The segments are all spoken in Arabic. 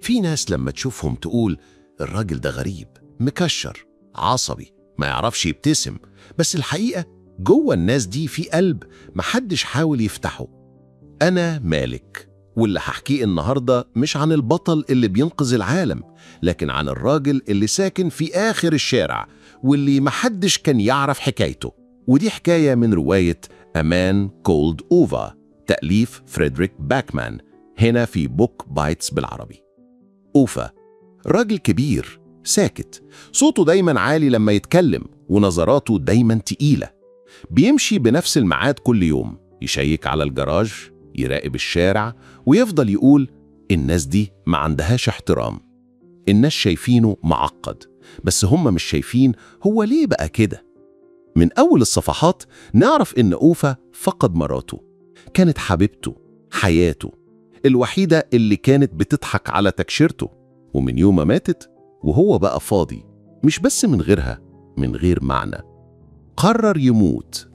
في ناس لما تشوفهم تقول الراجل ده غريب، مكشر، عصبي، ما يعرفش يبتسم، بس الحقيقة جوه الناس دي في قلب محدش حاول يفتحه. أنا مالك، واللي هحكيه النهاردة مش عن البطل اللي بينقذ العالم، لكن عن الراجل اللي ساكن في آخر الشارع واللي محدش كان يعرف حكايته. ودي حكاية من رواية A Man Called Ove، تأليف فريدريك باكمان، هنا في بوك بايتس بالعربي. أوفا راجل كبير ساكت، صوته دايما عالي لما يتكلم، ونظراته دايما تقيلة. بيمشي بنفس الميعاد كل يوم، يشيك على الجراج، يراقب الشارع، ويفضل يقول الناس دي ما عندهاش احترام. الناس شايفينه معقد، بس هم مش شايفين هو ليه بقى كده. من أول الصفحات نعرف إن أوفا فقد مراته، كانت حبيبته، حياته، الوحيدة اللي كانت بتضحك على تكشيرته. ومن يوم ما ماتت وهو بقى فاضي، مش بس من غيرها، من غير معنى. قرر يموت.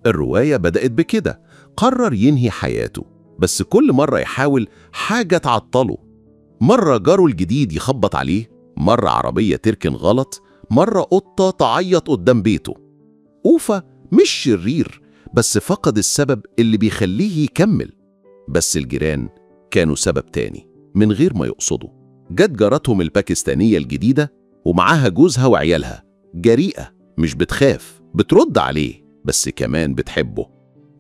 الرواية بدأت بكده، قرر ينهي حياته، بس كل مرة يحاول حاجة تعطله. مرة جاره الجديد يخبط عليه، مرة عربية تركن غلط، مرة قطة تعيط قدام بيته. أوفا مش شرير، بس فقد السبب اللي بيخليه يكمل. بس الجيران كانوا سبب تاني من غير ما يقصدوا. جت جارتهم الباكستانية الجديدة ومعاها جوزها وعيالها، جريئة، مش بتخاف، بترد عليه، بس كمان بتحبه.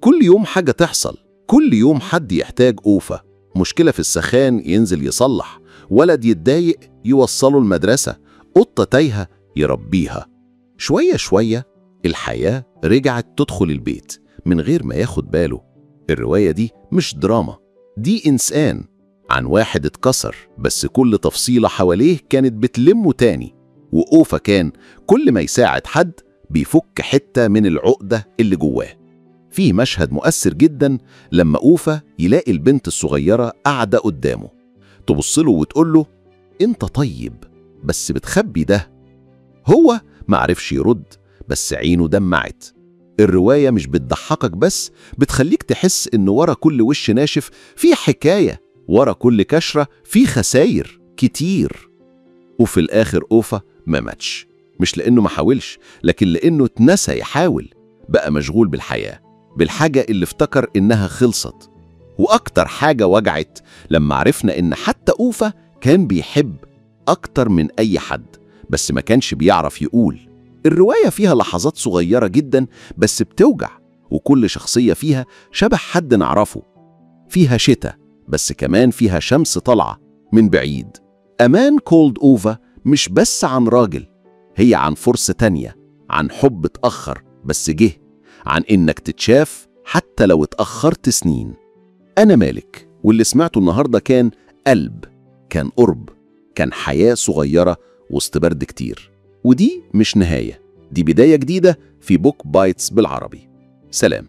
كل يوم حاجة تحصل، كل يوم حد يحتاج أوفا. مشكلة في السخان ينزل يصلح، ولد يتضايق يوصله المدرسة، قطة تايهة يربيها. شوية شوية الحياة رجعت تدخل البيت من غير ما ياخد باله. الرواية دي مش دراما، دي إنسان عن واحد اتكسر، بس كل تفصيلة حواليه كانت بتلمه تاني. وأوفا كان كل ما يساعد حد بيفك حتة من العقدة اللي جواه. فيه مشهد مؤثر جدا لما أوفا يلاقي البنت الصغيرة قاعدة قدامه، تبصله وتقوله انت طيب، بس بتخبي ده. هو معرفش يرد، بس عينه دمعت. الرواية مش بتضحكك بس، بتخليك تحس إن ورا كل وش ناشف في حكاية، ورا كل كشرة في خساير كتير. وفي الآخر أوفا ما ماتش، مش لأنه ما حاولش، لكن لأنه اتنسى يحاول، بقى مشغول بالحياة، بالحاجة اللي افتكر إنها خلصت. وأكتر حاجة وجعت لما عرفنا إن حتى أوفا كان بيحب أكتر من أي حد، بس ما كانش بيعرف يقول. الرواية فيها لحظات صغيرة جدا بس بتوجع، وكل شخصية فيها شبه حد نعرفه. فيها شتاء، بس كمان فيها شمس طالعة من بعيد. A Man Called Ove مش بس عن راجل، هي عن فرصة تانية، عن حب اتأخر بس جه، عن إنك تتشاف حتى لو اتأخرت سنين. أنا مالك، واللي سمعته النهاردة كان قلب، كان قرب، كان حياة صغيرة وسط برد كتير. ودي مش نهاية، دي بداية جديدة في بوك بايتس بالعربي. سلام.